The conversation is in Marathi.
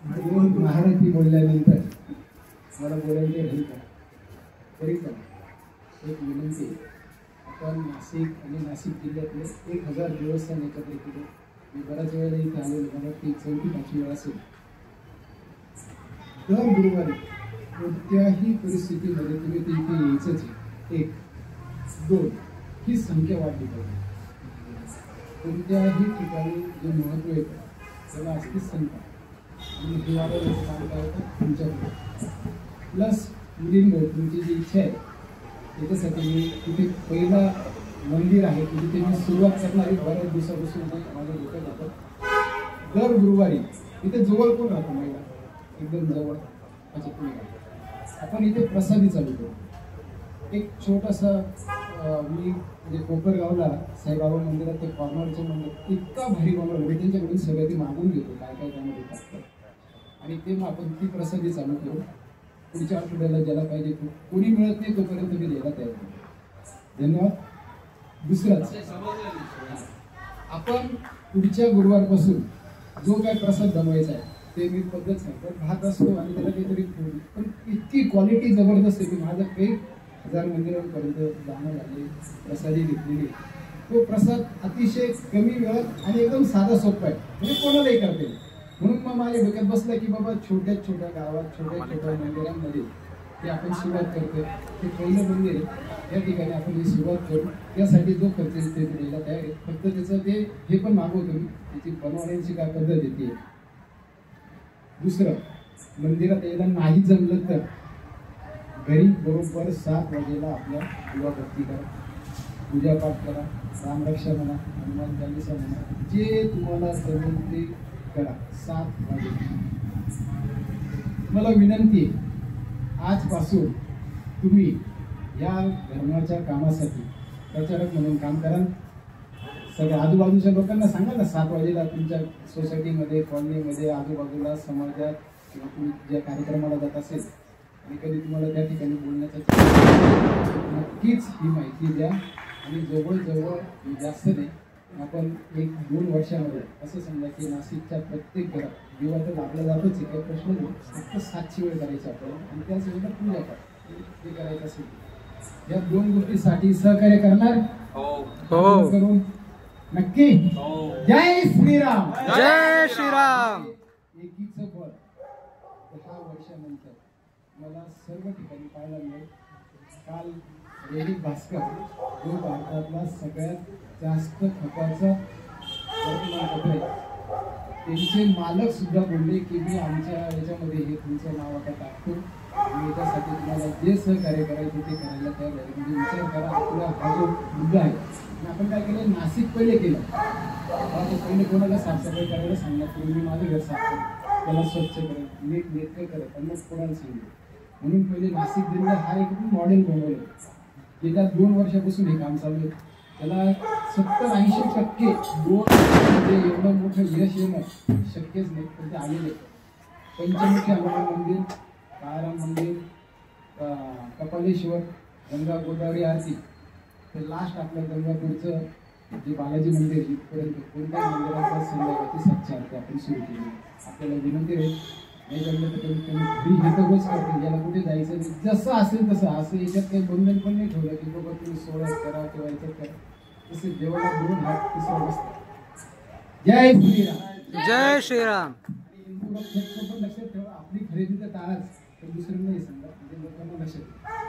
दोन महारथी बोलल्यानंतर मला बोलायचे राहील का तरी पण एक विनंती, आपण नाशिक आणि नाशिक जिल्ह्यातले 1000 देवस्थान एकत्र केले. मी बऱ्याच वेळेला इथे आलेलो, मला ती 4-5 वेळा असेल. दर गुरुवारी कोणत्याही परिस्थितीमध्ये तुम्ही ते इथे यायचंच आहे. 1, 2 ही संख्या वाढली पाहिजे. कोणत्याही ठिकाणी जे महत्त्व येतं त्याला असतीच संख्या आणि हिवाळ्यात काम करायचं तुमच्याकडे. प्लस मुलींमुळे तुमची जी इच्छा आहे त्याच्यासाठी मी तिथे पहिला मंदिर आहे की जिथे मी सुरुवात करणारी बऱ्याच दिवसापासून माझ्या डोक्यात होतं. दर गुरुवारी इथे जवळ कोण राहतो महिला, एकदम जवळ आपण इथे प्रसादी चालू करू. एक छोटासा मी म्हणजे कोपरगावला साईबाबा मंदिरात ते कॉर्नरचं मंदिर इतका भारी बनवलं, मी त्यांच्याकडून सगळं ती मागून घेतो काय काय त्यामध्ये टाकतं आणि ते मग आपण ती प्रसादी चालू करू. पुढच्या आठवड्याला ज्याला पाहिजे कोणी मिळत नाही तोपर्यंत मी द्यायला तयार आहे. धन्यवाद. दुसराच आपण पुढच्या गुरुवारपासून जो काय प्रसाद बनवायचा आहे ते मी पद्धत सांगतो. भात असतो आणि त्याला काहीतरी पण इतकी क्वालिटी जबरदस्त आहे की माझं काही 1000 मंदिरांपर्यंत जाणं झाले, प्रसादी घेतलेली. तो प्रसाद अतिशय कमी वेळात आणि एकदम साधा सोपा आहे, म्हणजे कोणालाही करते. म्हणून मग माझ्या डोक्यात बसलं की बाबा छोट्या छोट्या गावात छोट्या छोट्या मंदिरांमध्ये ते आपण सुरुवात करतो. ते पहिलं मंदिर आहे, या ठिकाणी आपण ही सुरुवात करू. त्यासाठी जो खर्च ते द्यायला तयार आहे. फक्त त्याचं ते हे पण मागवतो मी, त्याची बनवण्याची काय पद्धत येते. दुसरं, मंदिरात यायला नाही जमलं तर घरी बरोबर 7 वाजेला आपल्या दिवाबत्ती करा, पूजापाठ करा, रामरक्षा म्हणा, हनुमान चालीसा म्हणा, जे तुम्हाला जमेल ते करा. 7 वाजे मला विनंती आहे, आजपासून तुम्ही या धर्माच्या कामासाठी प्रचारक म्हणून काम करा. सगळ्या आजूबाजूच्या लोकांना सांगा ना 7 वाजेला तुमच्या सोसायटीमध्ये, कॉलनीमध्ये, आजूबाजूला, समाजात किंवा तुम्ही ज्या कार्यक्रमाला जात असेल आणि कधी तुम्हाला त्या ठिकाणी बोलण्याचा नक्कीच ही माहिती द्या. आणि जवळजवळ जास्त नाही, आपण 1-2 वर्षामध्ये असं समजा की नाशिकच्या प्रत्येक घरात दिवा तर लागला जातोच आहे, काही प्रश्न नाही. फक्त 7ची वेळ करायची आपल्याला आणि त्याच वेळेला पूजा पाठ ते करायचं असेल. या 2 गोष्टीसाठी सहकार्य करणार हो करून नक्की. जय श्रीराम. जय श्रीराम. एकीचं फळ 10 वर्षानंतर मला सर्व ठिकाणी पाहायला मिळेल. काल दैनिक भास्कर जो भारतातला सगळ्यात जास्त खपाचा वर्तमानपत्र आहे, त्यांचे मालक सुद्धा बोलले की मी आमच्या याच्यामध्ये हे तुमचं नाव आता टाकतो आणि याच्यासाठी तुम्हाला जे सहकार्य करायचं ते करायला तयार आहे. म्हणजे विचार करा, आपला हा जो मुद्दा आहे आपण काय केलं, नाशिक पहिले केलं. पहिले कोणाला साफसफाई करायला सांगणार, पूर्वी मी माझं घर साफ करत, त्याला स्वच्छ करत, नीट नेटकं करत, आणि मग कोणाला सांगितलं. म्हणून पहिले नाशिक जिल्हा हा एक मॉडेल बनवलं. गेल्या 2 वर्षापासून हे काम चालू आहे. त्याला 70-80% 2 वर्षामध्ये एवढं मोठं यश येणं शक्यच नाही, पण ते आलेले. पंचमुखी हनुमान मंदिर, काळाराम मंदिर, कपालेश्वर, गंगा गोदावरी आरती, ते लास्ट आपल्या गंगापूरचं जे बालाजी मंदिर इथपर्यंत कोणत्याही मंदिराचा संध्याकाळची 7ची आरती आपण सुरू केली. आपल्याला विनंती राहील, नाही जमलं तर फ्री हे तर रोज करते, याला कुठे जायचं नाही, जसं असेल तसं. असं याच्यात काही बंधन पण नाही ठेवलं की बाबा तुम्ही 16 करा किंवा याच्यात करा. तसे देवाला 2 हात तिसरा बसतात. जय श्रीराम. जय श्रीराम. आणि हिंदू पण लक्षात ठेवा, आपली खरेदी तर टाळाच, तर दुसऱ्यांनाही सांगा, म्हणजे लोकांना लक्षात